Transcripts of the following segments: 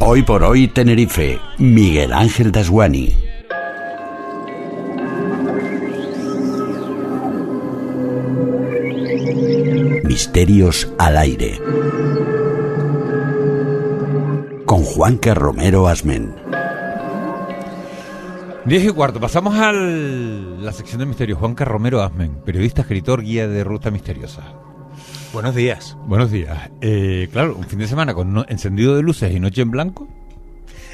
Hoy por hoy Tenerife, Miguel Ángel Dasguani. Misterios al aire. Con Juanca Romero Asmen. 10:15, pasamos a la sección de misterios. Juanca Romero Asmen, periodista, escritor, guía de ruta misteriosa. Buenos días. Buenos días. Claro, un fin de semana con encendido de luces y noche en blanco.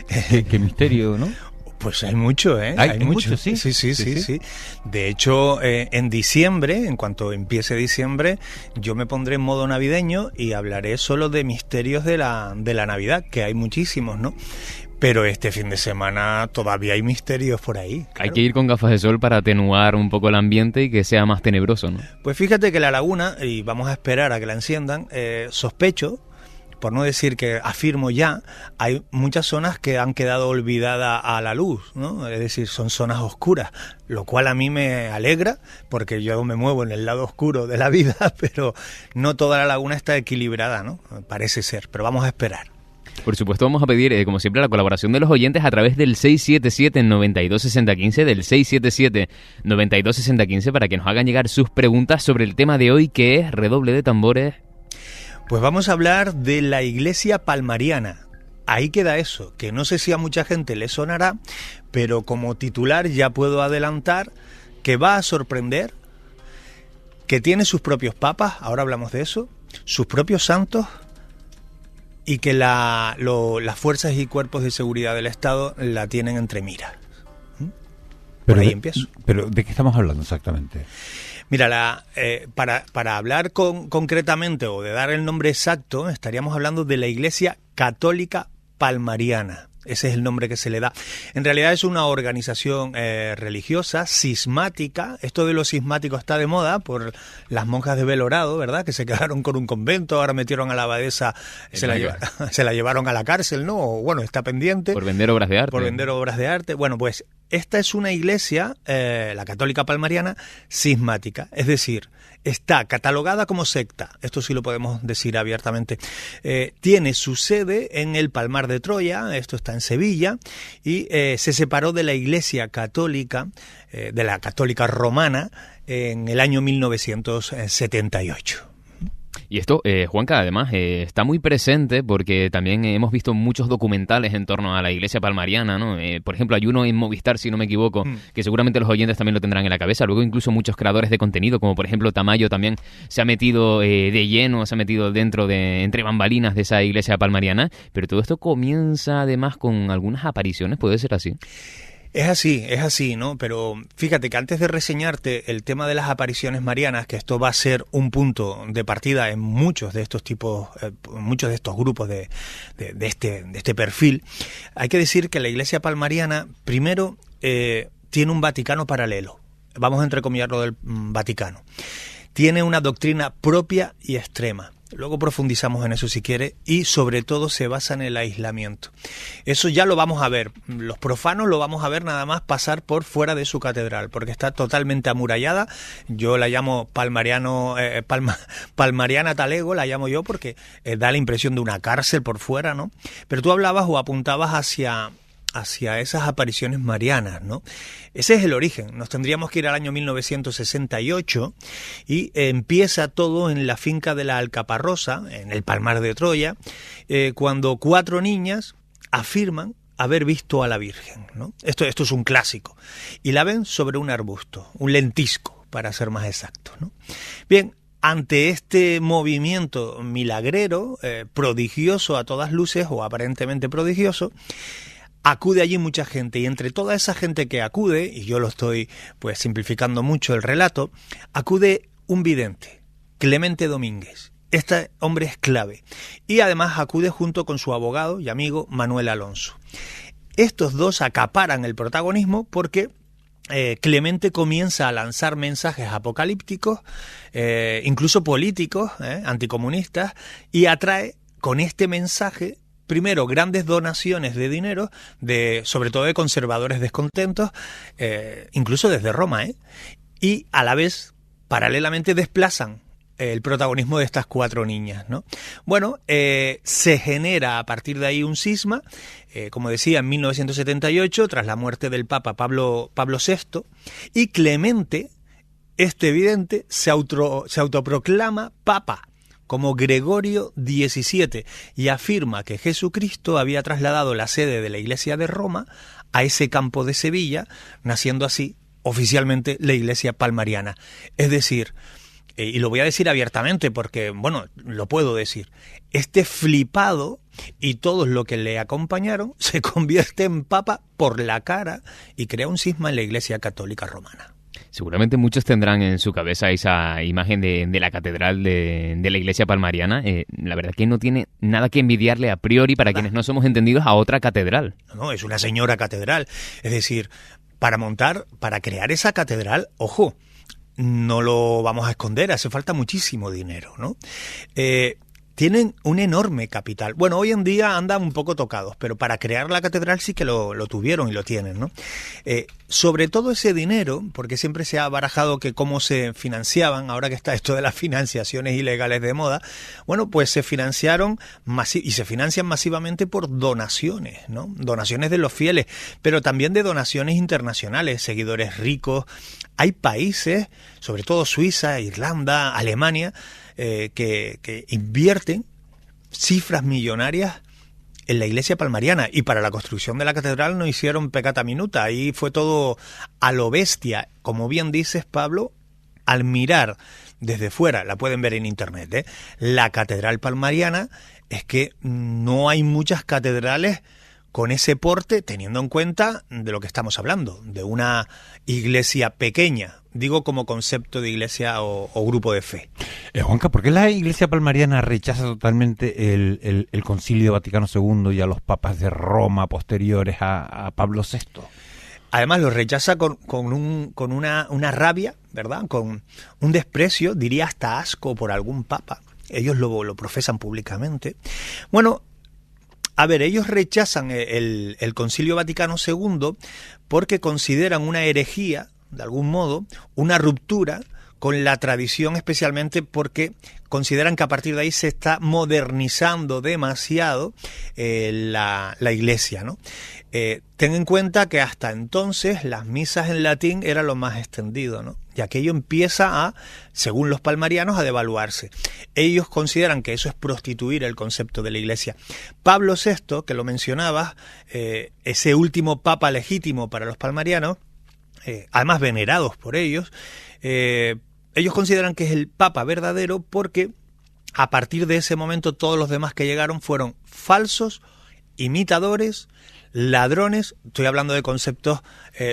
Qué misterio, ¿no? Pues hay mucho, ¿eh? Hay mucho, sí. Sí. De hecho, en diciembre, en cuanto empiece diciembre, yo me pondré en modo navideño y hablaré solo de misterios de la Navidad, que hay muchísimos, ¿no? Pero este fin de semana todavía hay misterios por ahí. Claro. Hay que ir con gafas de sol para atenuar un poco el ambiente y que sea más tenebroso, ¿no? Pues fíjate que la laguna, y vamos a esperar a que la enciendan, sospecho, por no decir que afirmo ya, hay muchas zonas que han quedado olvidadas a la luz, ¿no? Es decir, son zonas oscuras, lo cual a mí me alegra, porque yo me muevo en el lado oscuro de la vida, pero no toda la laguna está equilibrada, ¿no? Parece ser, pero vamos a esperar. Por supuesto, vamos a pedir, como siempre, la colaboración de los oyentes a través del 677-926015, del 677-926015, para que nos hagan llegar sus preguntas sobre el tema de hoy, que es, redoble de tambores... Pues vamos a hablar de la iglesia palmariana. Ahí queda eso, que no sé si a mucha gente le sonará, pero como titular ya puedo adelantar que va a sorprender, que tiene sus propios papas, ahora hablamos de eso, sus propios santos, y que las fuerzas y cuerpos de seguridad del Estado la tienen entre miras. Por ahí empiezo. ¿Pero de qué estamos hablando exactamente? Mira, para hablar concretamente o de dar el nombre exacto, estaríamos hablando de la Iglesia Católica Palmariana. Ese es el nombre que se le da. En realidad es una organización religiosa, cismática. Esto de los cismáticos está de moda por las monjas de Belorado, ¿verdad? Que se quedaron con un convento, ahora metieron a la abadesa, se la llevaron a la cárcel, ¿no? O, bueno, está pendiente. Por vender obras de arte. Por vender obras de arte. Bueno, pues esta es una iglesia, la Católica Palmariana, cismática. Es decir, está catalogada como secta, esto sí lo podemos decir abiertamente. Tiene su sede en el Palmar de Troya, esto está en Sevilla, y se separó de la Iglesia Católica, de la Católica Romana, en el año 1978. Y esto, Juanca, además, está muy presente porque también hemos visto muchos documentales en torno a la iglesia palmariana, ¿no? Por ejemplo, hay uno en Movistar, si no me equivoco, que seguramente los oyentes también lo tendrán en la cabeza. Luego incluso muchos creadores de contenido, como por ejemplo Tamayo, también se ha metido de lleno, se ha metido entre bambalinas de esa iglesia palmariana. Pero todo esto comienza además con algunas apariciones, ¿puede ser así? Es así, ¿no? Pero fíjate que antes de reseñarte el tema de las apariciones marianas, que esto va a ser un punto de partida en muchos de estos tipos, muchos de estos grupos de este perfil, hay que decir que la iglesia palmariana, primero, tiene un Vaticano paralelo. Vamos a entrecomillarlo del Vaticano. Tiene una doctrina propia y extrema. Luego profundizamos en eso si quiere, y sobre todo se basa en el aislamiento. Eso ya lo vamos a ver, los profanos lo vamos a ver nada más pasar por fuera de su catedral, porque está totalmente amurallada. Yo la llamo Palmariana Talego, la llamo yo porque da la impresión de una cárcel por fuera, ¿no? Pero tú hablabas o apuntabas hacia esas apariciones marianas, ¿no? Ese es el origen. Nos tendríamos que ir al año 1968 y empieza todo en la finca de la Alcaparrosa, en el Palmar de Troya, cuando 4 niñas afirman haber visto a la Virgen, ¿no? Esto es un clásico. Y la ven sobre un arbusto, un lentisco, para ser más exactos, ¿no? Bien, ante este movimiento milagrero, prodigioso a todas luces, o aparentemente prodigioso, acude allí mucha gente, y entre toda esa gente que acude, y yo lo estoy pues simplificando mucho el relato, acude un vidente, Clemente Domínguez. Este hombre es clave, y además acude junto con su abogado y amigo Manuel Alonso. Estos dos acaparan el protagonismo porque Clemente comienza a lanzar mensajes apocalípticos, incluso políticos, anticomunistas, y atrae con este mensaje primero grandes donaciones de dinero, sobre todo de conservadores descontentos, incluso desde Roma, y a la vez, paralelamente, desplazan el protagonismo de estas 4 niñas, ¿no? Bueno, se genera a partir de ahí un cisma, como decía, en 1978, tras la muerte del Papa Pablo VI, y Clemente, este vidente, se autoproclama Papa, como Gregorio XVII, y afirma que Jesucristo había trasladado la sede de la Iglesia de Roma a ese campo de Sevilla, naciendo así oficialmente la Iglesia palmariana. Es decir, y lo voy a decir abiertamente porque, bueno, lo puedo decir, este flipado y todos los que le acompañaron se convierte en Papa por la cara y crea un cisma en la Iglesia Católica Romana. Seguramente muchos tendrán en su cabeza esa imagen de la catedral de la iglesia palmariana. La verdad que no tiene nada que envidiarle a priori para quienes no somos entendidos a otra catedral. No, es una señora catedral. Es decir, para crear esa catedral, ojo, no lo vamos a esconder, hace falta muchísimo dinero, ¿no? Tienen un enorme capital. Bueno, hoy en día andan un poco tocados, pero para crear la catedral sí que lo tuvieron y lo tienen, ¿no? Sobre todo ese dinero, porque siempre se ha barajado que cómo se financiaban, ahora que está esto de las financiaciones ilegales de moda, bueno, pues se financiaron y se financian masivamente por donaciones, ¿no? Donaciones de los fieles, pero también de donaciones internacionales, seguidores ricos. Hay países, sobre todo Suiza, Irlanda, Alemania, que invierten cifras millonarias en la iglesia palmariana, y para la construcción de la catedral no hicieron peccata minuta, ahí fue todo a lo bestia. Como bien dices, Pablo, al mirar desde fuera, la pueden ver en internet, la catedral palmariana, es que no hay muchas catedrales con ese porte, teniendo en cuenta de lo que estamos hablando, de una iglesia pequeña, digo como concepto de iglesia o grupo de fe. Juanca, ¿por qué la iglesia palmariana rechaza totalmente el Concilio Vaticano II y a los papas de Roma posteriores a Pablo VI? Además lo rechaza con una rabia, ¿verdad? Con un desprecio, diría hasta asco por algún papa. Ellos lo profesan públicamente. Bueno, a ver, ellos rechazan el Concilio Vaticano II porque consideran una herejía, de algún modo, una ruptura con la tradición, especialmente porque consideran que a partir de ahí se está modernizando demasiado la iglesia, ¿no? Ten en cuenta que hasta entonces las misas en latín era lo más extendido, ¿no? Y aquello empieza a, según los palmarianos, a devaluarse. Ellos consideran que eso es prostituir el concepto de la iglesia. Pablo VI, que lo mencionabas, ese último papa legítimo para los palmarianos, además venerados por ellos consideran que es el papa verdadero porque a partir de ese momento todos los demás que llegaron fueron falsos, imitadores, ladrones. Estoy hablando de conceptos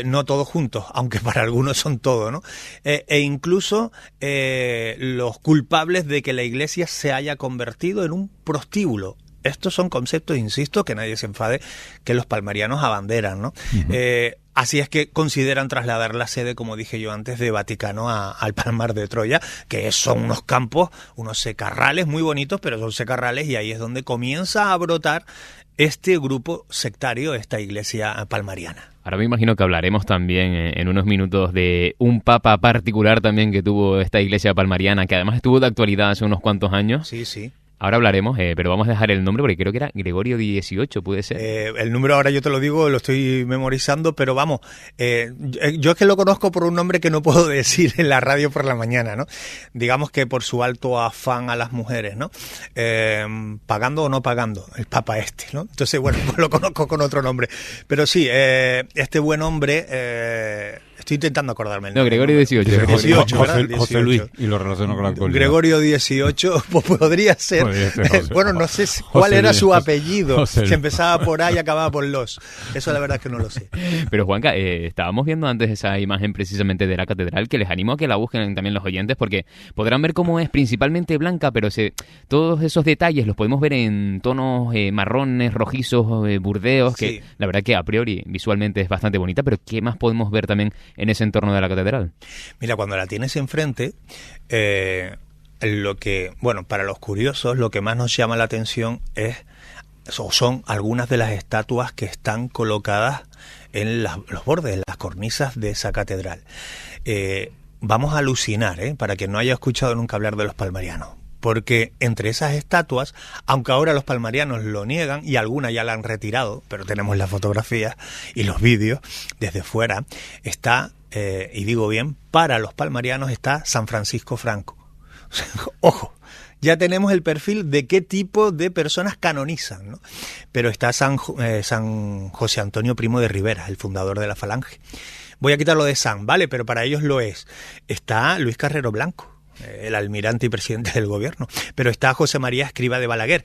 no todos juntos, aunque para algunos son todo, ¿no? E incluso los culpables de que la iglesia se haya convertido en un prostíbulo. Estos son conceptos, insisto, que nadie se enfade, que los palmarianos abanderan, ¿no? Uh-huh. Así es que consideran trasladar la sede, como dije yo antes, de Vaticano al Palmar de Troya, que son unos campos, unos secarrales muy bonitos, pero son secarrales, y ahí es donde comienza a brotar este grupo sectario, esta iglesia palmariana. Ahora me imagino que hablaremos también en unos minutos de un papa particular también que tuvo esta iglesia palmariana, que además estuvo de actualidad hace unos cuantos años. Sí, sí. Ahora hablaremos, pero vamos a dejar el nombre porque creo que era Gregorio XVIII, ¿puede ser? El número ahora yo te lo digo, lo estoy memorizando, pero vamos, yo es que lo conozco por un nombre que no puedo decir en la radio por la mañana, ¿no? Digamos que por su alto afán a las mujeres, ¿no? Pagando o no pagando, el papa ¿no? Entonces, bueno, pues lo conozco con otro nombre. Pero sí, este buen hombre... Estoy intentando acordarme el nombre. No, Gregorio XVIII. José Luis, y lo relaciono con la actualidad. Gregorio XVIII, pues podría ser. Bueno, no sé cuál era su apellido. Si empezaba por A y acababa por Los. Eso la verdad es que no lo sé. Pero Juanca, estábamos viendo antes esa imagen precisamente de la catedral, que les animo a que la busquen también los oyentes, porque podrán ver cómo es principalmente blanca, pero todos esos detalles los podemos ver en tonos marrones, rojizos, burdeos, que sí, la verdad que a priori visualmente es bastante bonita, pero ¿qué más podemos ver también en ese entorno de la catedral? Mira, cuando la tienes enfrente, para los curiosos, lo que más nos llama la atención son algunas de las estatuas que están colocadas en los bordes, en las cornisas de esa catedral. vamos a alucinar, para quien no haya escuchado nunca hablar de los palmarianos. Porque entre esas estatuas, aunque ahora los palmarianos lo niegan y algunas ya la han retirado, pero tenemos las fotografías y los vídeos desde fuera, está, y digo bien, para los palmarianos está San Francisco Franco. Ojo, ya tenemos el perfil de qué tipo de personas canonizan, ¿no? Pero está San José Antonio Primo de Rivera, el fundador de la Falange. Voy a quitarlo de San, ¿vale? Pero para ellos lo es. Está Luis Carrero Blanco, el almirante y presidente del gobierno. Pero está José María Escrivá de Balaguer,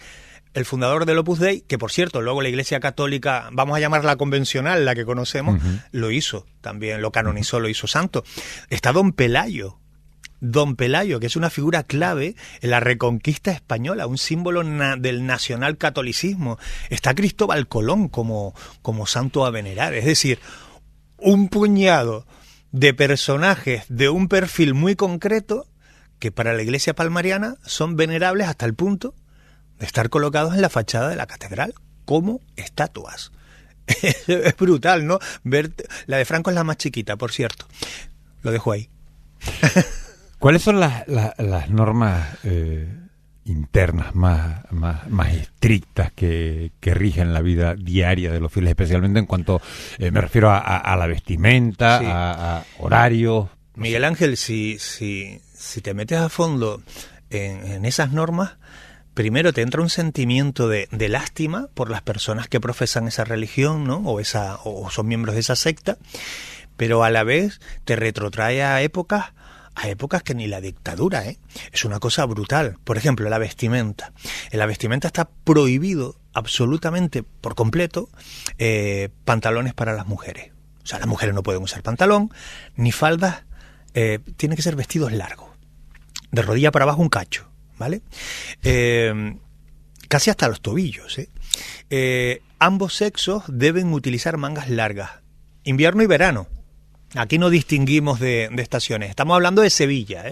el fundador del Opus Dei, que por cierto, luego la Iglesia Católica, vamos a llamarla convencional, la que conocemos, lo hizo también, lo canonizó, lo hizo santo. Está Don Pelayo, que es una figura clave en la Reconquista española, un símbolo del nacionalcatolicismo. Está Cristóbal Colón como santo a venerar, es decir, un puñado de personajes de un perfil muy concreto que para la Iglesia palmariana son venerables hasta el punto de estar colocados en la fachada de la catedral como estatuas. Es brutal, ¿no? Ver, la de Franco es la más chiquita, por cierto. Lo dejo ahí. ¿Cuáles son las normas internas más estrictas que rigen la vida diaria de los fieles, especialmente en cuanto, me refiero a la vestimenta, sí, a horarios? Miguel Ángel, si te metes a fondo en esas normas, primero te entra un sentimiento de lástima por las personas que profesan esa religión, ¿no? O son miembros de esa secta, pero a la vez te retrotrae a épocas que ni la dictadura, es una cosa brutal. Por ejemplo, la vestimenta. En la vestimenta está prohibido absolutamente, por completo, pantalones para las mujeres. O sea, las mujeres no pueden usar pantalón, ni faldas, tienen que ser vestidos largos. De rodilla para abajo un cacho, ¿vale? Casi hasta los tobillos, ambos sexos deben utilizar mangas largas, invierno y verano. Aquí no distinguimos de estaciones. Estamos hablando de Sevilla,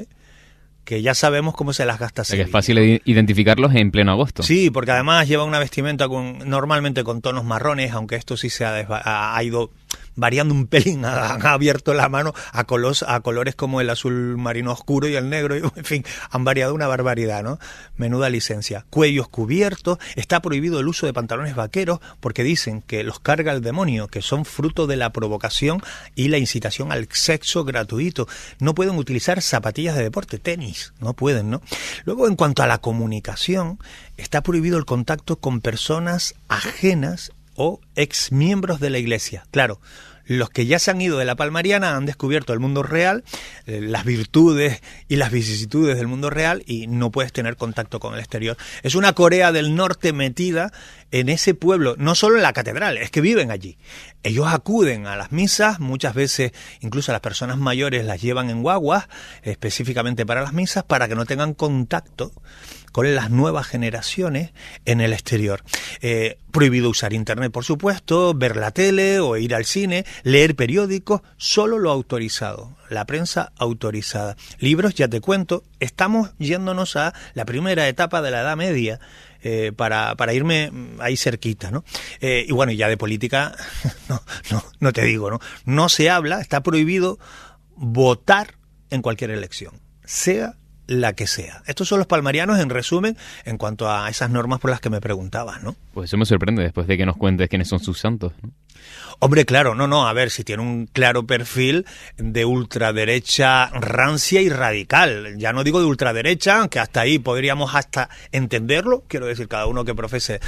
que ya sabemos cómo se las gasta Sevilla. Que es fácil identificarlos en pleno agosto. Sí, porque además lleva una vestimenta normalmente con tonos marrones, aunque esto sí se ha ido variando un pelín, ha abierto la mano a colores como el azul marino oscuro y el negro, y, en fin, han variado una barbaridad, ¿no? Menuda licencia. Cuellos cubiertos, está prohibido el uso de pantalones vaqueros porque dicen que los carga el demonio, que son fruto de la provocación y la incitación al sexo gratuito. No pueden utilizar zapatillas de deporte, tenis, no pueden, ¿no? Luego, en cuanto a la comunicación, está prohibido el contacto con personas ajenas o exmiembros de la Iglesia. Claro, los que ya se han ido de la palmariana han descubierto el mundo real, las virtudes y las vicisitudes del mundo real, y no puedes tener contacto con el exterior. Es una Corea del Norte metida en ese pueblo, no solo en la catedral, es que viven allí. Ellos acuden a las misas, muchas veces incluso a las personas mayores las llevan en guaguas, específicamente para las misas, para que no tengan contacto con las nuevas generaciones en el exterior. Prohibido usar internet, por supuesto, ver la tele o ir al cine, leer periódicos, solo lo autorizado, la prensa autorizada. Libros, ya te cuento, estamos yéndonos a la primera etapa de la Edad Media, para irme ahí cerquita, ¿no? Y bueno, ya de política, no te digo, ¿no? No se habla, está prohibido votar en cualquier elección, sea la que sea. Estos son los palmarianos en resumen en cuanto a esas normas por las que me preguntabas, ¿no? Pues eso me sorprende después de que nos cuentes quiénes son sus santos, ¿no? Hombre, claro, a ver, si tiene un claro perfil de ultraderecha rancia y radical. Ya no digo de ultraderecha, aunque hasta ahí podríamos hasta entenderlo, quiero decir, cada uno que profese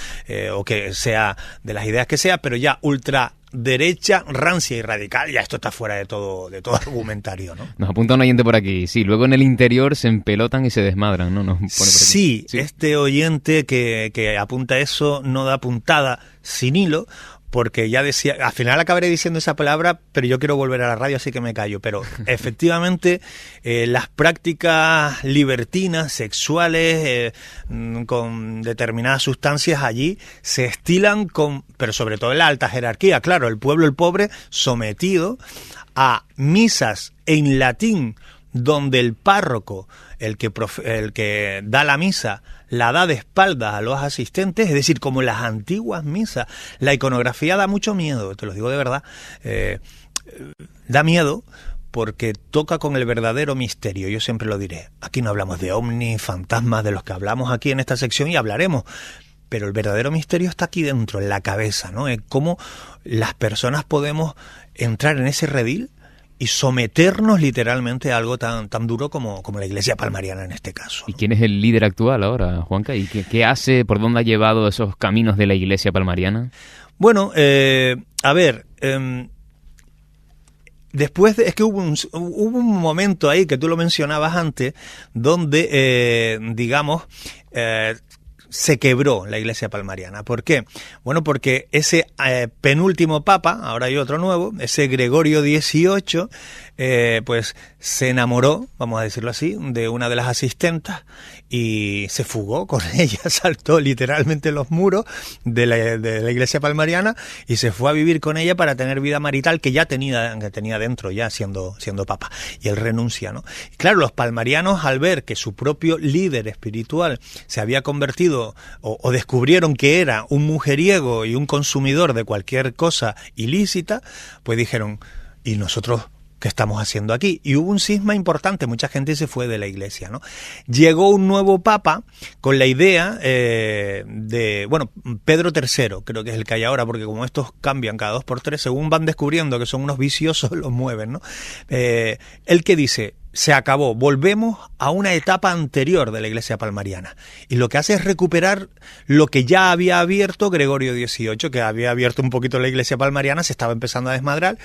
o que sea de las ideas que sea, pero ya ultraderecha, rancia y radical, ya esto está fuera de todo argumentario, ¿no? Nos apunta un oyente por aquí, sí, luego en el interior se empelotan y se desmadran, ¿no? Nos pone por aquí. Sí, este oyente que apunta eso no da puntada sin hilo, porque ya decía, al final acabaré diciendo esa palabra, pero yo quiero volver a la radio, así que me callo. Pero efectivamente, las prácticas libertinas, sexuales, con determinadas sustancias allí, se estilan pero sobre todo en la alta jerarquía. Claro, el pueblo, el pobre, sometido a misas en latín, donde el párroco, el que da la misa, la da de espaldas a los asistentes, es decir, como las antiguas misas. La iconografía da mucho miedo, te lo digo de verdad, da miedo porque toca con el verdadero misterio. Yo siempre lo diré. Aquí no hablamos de ovnis, fantasmas, de los que hablamos aquí en esta sección y hablaremos. Pero el verdadero misterio está aquí dentro, en la cabeza, ¿no? En cómo las personas podemos entrar en ese redil y someternos literalmente a algo tan duro como la Iglesia Palmariana en este caso, ¿no? ¿Y quién es el líder actual ahora, Juanca? ¿Y qué hace, por dónde ha llevado esos caminos de la Iglesia Palmariana? Bueno, a ver, después es que hubo un momento ahí que tú lo mencionabas antes, donde, se quebró la Iglesia Palmariana. ¿Por qué? Bueno, porque ese penúltimo papa, ahora hay otro nuevo, ese Gregorio XVIII, pues se enamoró, vamos a decirlo así, de una de las asistentas y se fugó con ella, saltó literalmente los muros de la Iglesia Palmariana y se fue a vivir con ella para tener vida marital que ya tenía dentro, ya siendo papa. Y él renuncia, ¿no? Y claro, los palmarianos, al ver que su propio líder espiritual se había convertido o descubrieron que era un mujeriego y un consumidor de cualquier cosa ilícita, pues dijeron, ¿y nosotros qué estamos haciendo aquí? Y hubo un cisma importante, mucha gente se fue de la iglesia, ¿no? Llegó un nuevo papa con la idea Pedro III, creo que es el que hay ahora, porque como estos cambian cada 2 por 3, según van descubriendo que son unos viciosos, los mueven, ¿no? El que dice, se acabó, volvemos a una etapa anterior de la Iglesia Palmariana. Y lo que hace es recuperar lo que ya había abierto Gregorio XVIII, que había abierto un poquito la Iglesia Palmariana, se estaba empezando a desmadrar,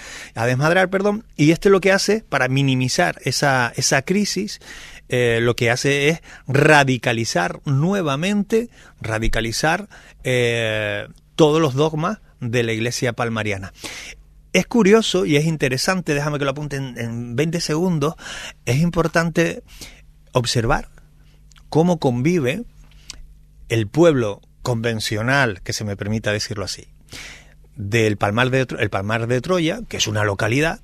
y lo que hace, para minimizar esa crisis, lo que hace es radicalizar nuevamente, todos los dogmas de la Iglesia Palmariana. Es curioso y es interesante, déjame que lo apunte en 20 segundos, es importante observar cómo convive el pueblo convencional, que se me permita decirlo así, del Palmar de Troya, que es una localidad,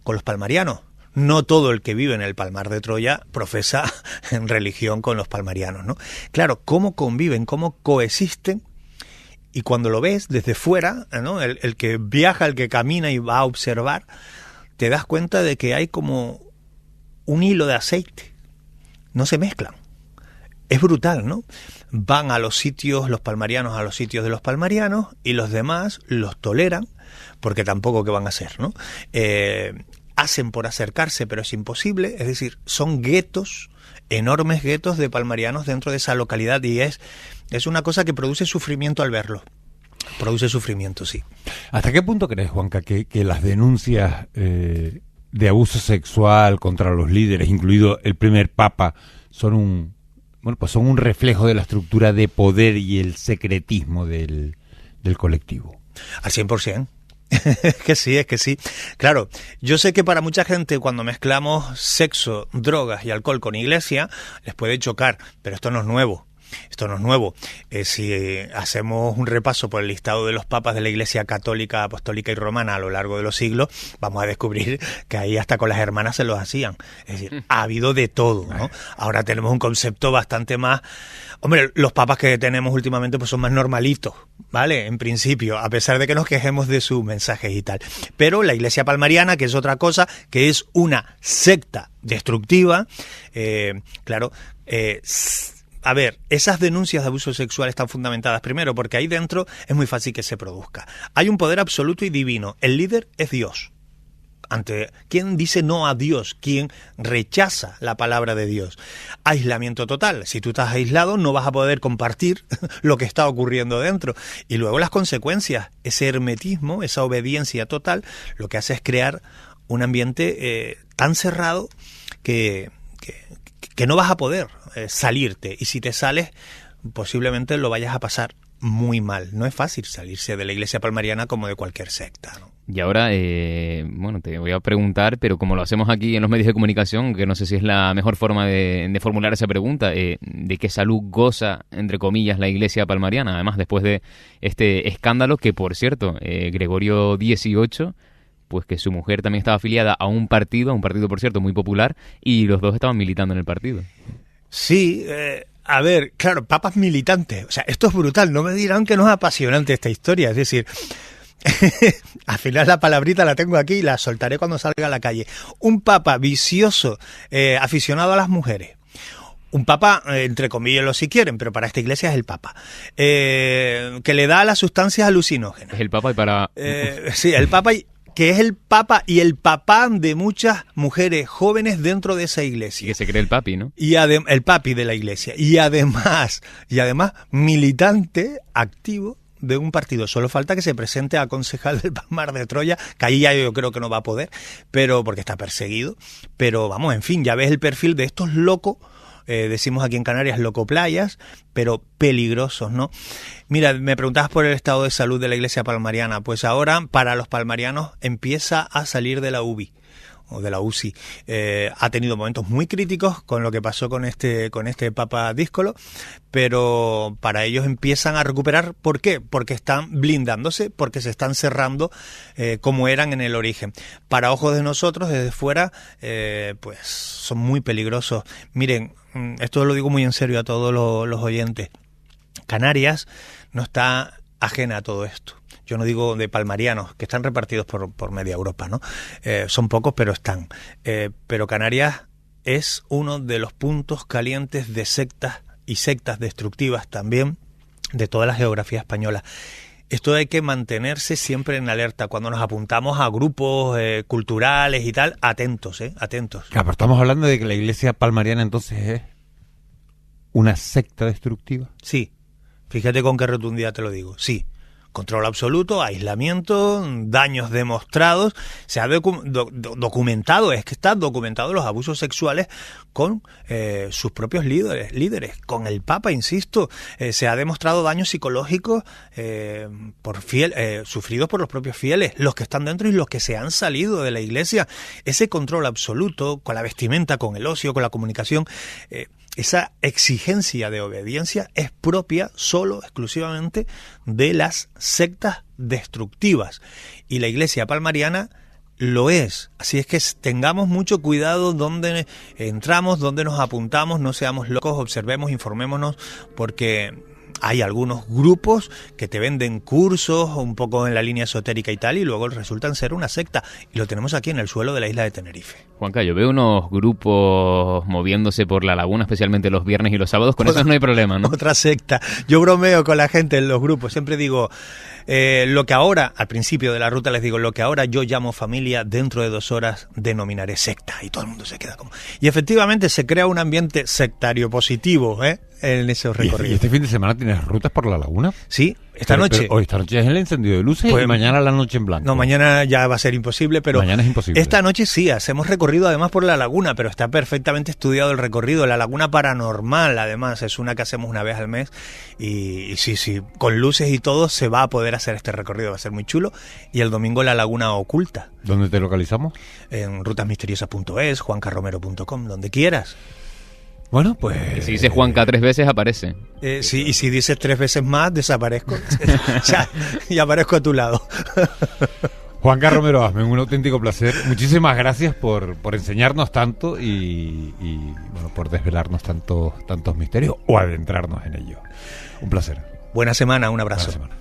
con los palmarianos. No todo el que vive en el Palmar de Troya profesa en religión con los palmarianos, ¿no? Claro, cómo conviven, cómo coexisten. Y cuando lo ves desde fuera, ¿no? El que viaja, el que camina y va a observar, te das cuenta de que hay como un hilo de aceite. No se mezclan. Es brutal, ¿no? Van a los sitios, los palmarianos a los sitios de los palmarianos y los demás los toleran, porque tampoco qué van a hacer, ¿no? Hacen por acercarse, pero es imposible. Es decir, son guetos, enormes guetos de palmarianos dentro de esa localidad y es una cosa que produce sufrimiento al verlo. Produce sufrimiento, sí. ¿Hasta qué punto crees, Juanca, que las denuncias de abuso sexual contra los líderes, incluido el primer papa, son un reflejo de la estructura de poder y el secretismo del colectivo? Al 100%. Es que sí. Claro, yo sé que para mucha gente cuando mezclamos sexo, drogas y alcohol con iglesia les puede chocar, pero esto no es nuevo. Si hacemos un repaso por el listado de los papas de la Iglesia Católica, Apostólica y Romana a lo largo de los siglos, vamos a descubrir que ahí hasta con las hermanas se los hacían. Es decir, ha habido de todo, ¿no? Ahora tenemos un concepto bastante más... Hombre, los papas que tenemos últimamente pues son más normalitos, ¿vale? En principio, a pesar de que nos quejemos de sus mensajes y tal. Pero la Iglesia Palmariana, que es otra cosa, que es una secta destructiva, a ver, esas denuncias de abuso sexual están fundamentadas primero porque ahí dentro es muy fácil que se produzca. Hay un poder absoluto y divino. El líder es Dios. ¿Quién dice no a Dios? ¿Quién rechaza la palabra de Dios? Aislamiento total. Si tú estás aislado no vas a poder compartir lo que está ocurriendo dentro. Y luego las consecuencias, ese hermetismo, esa obediencia total, lo que hace es crear un ambiente tan cerrado que no vas a poder salirte, y si te sales posiblemente lo vayas a pasar muy mal. No es fácil salirse de la Iglesia Palmariana como de cualquier secta, ¿no? Y ahora, te voy a preguntar, pero como lo hacemos aquí en los medios de comunicación, que no sé si es la mejor forma de formular esa pregunta, ¿de qué salud goza, entre comillas, la Iglesia Palmariana? Además, después de este escándalo, que por cierto, Gregorio XVIII... pues que su mujer también estaba afiliada a un partido por cierto muy popular, y los dos estaban militando en el partido. Sí, a ver, claro, papas militantes. O sea, esto es brutal, no me dirán que no es apasionante esta historia. Es decir, Al final la palabrita la tengo aquí y la soltaré cuando salga a la calle. Un papa vicioso, aficionado a las mujeres. Un papa, entre comillas, si quieren, pero para esta iglesia es el papa, que le da las sustancias alucinógenas. Es el papa y para... Sí, el papa, que es el papa y el papá de muchas mujeres jóvenes dentro de esa iglesia. Y que se cree el papi, ¿no? Y el papi de la iglesia. Y además, militante activo de un partido. Solo falta que se presente a concejal del Palmar de Troya, que ahí ya yo creo que no va a poder, pero porque está perseguido. Pero vamos, en fin, ya ves el perfil de estos locos, decimos aquí en Canarias locoplayas, pero peligrosos, ¿no? Mira, me preguntabas por el estado de salud de la iglesia palmariana. Pues ahora, para los palmarianos, empieza a salir de la UBI. O de la UCI, ha tenido momentos muy críticos con lo que pasó con este Papa díscolo, pero para ellos empiezan a recuperar. ¿Por qué? Porque están blindándose, porque se están cerrando como eran en el origen. Para ojos de nosotros, desde fuera, pues son muy peligrosos. Miren, esto lo digo muy en serio a todos los oyentes. Canarias no está ajena a todo esto. Yo no digo de palmarianos, que están repartidos por media Europa, ¿no? Son pocos, pero están. Pero Canarias es uno de los puntos calientes de sectas y sectas destructivas también de toda la geografía española. Esto hay que mantenerse siempre en alerta. Cuando nos apuntamos a grupos culturales y tal, atentos, atentos. Claro, pero estamos hablando de que la iglesia palmariana entonces es una secta destructiva. Sí, fíjate con qué rotundidad te lo digo, sí. Control absoluto, aislamiento, daños demostrados, se ha documentado, es que están documentados los abusos sexuales con sus propios líderes, con el Papa, insisto, se ha demostrado daños psicológicos sufridos por los propios fieles, los que están dentro y los que se han salido de la iglesia. Ese control absoluto con la vestimenta, con el ocio, con la comunicación, esa exigencia de obediencia es propia solo, exclusivamente, de las sectas destructivas. Y la iglesia palmariana lo es. Así es que tengamos mucho cuidado donde entramos, donde nos apuntamos, no seamos locos, observemos, informémonos, porque hay algunos grupos que te venden cursos un poco en la línea esotérica y tal, y luego resultan ser una secta. Y lo tenemos aquí en el suelo de la isla de Tenerife. Juanca, yo veo unos grupos moviéndose por la laguna, especialmente los viernes y los sábados. Con eso no hay problema, ¿no? Otra secta. Yo bromeo con la gente en los grupos. Siempre digo, lo que ahora, al principio de la ruta les digo, lo que ahora yo llamo familia, dentro de 2 horas denominaré secta. Y todo el mundo se queda como... Y efectivamente se crea un ambiente sectario positivo, en esos recorridos. ¿Y este fin de semana tienes rutas por la laguna? Sí, esta noche. Pero esta noche es el encendido de luces, pues, y mañana la noche en blanco. No, mañana ya va a ser imposible, pero... Mañana es imposible. Esta noche sí, hacemos recorrido además por la laguna, pero está perfectamente estudiado el recorrido. La laguna paranormal, además, es una que hacemos una vez al mes. Y sí, con luces y todo se va a poder hacer este recorrido, va a ser muy chulo. Y el domingo la laguna oculta. ¿Dónde te localizamos? En rutasmisteriosas.es, juancarromero.com, donde quieras. Bueno, pues... Y si dices Juanca 3 veces, aparece. Sí, y si dices 3 veces más, desaparezco. y aparezco a tu lado. Juanca Romero Asme, un auténtico placer. Muchísimas gracias por enseñarnos tanto y bueno, por desvelarnos tantos misterios o adentrarnos en ellos. Un placer. Buena semana, un abrazo. Buena semana.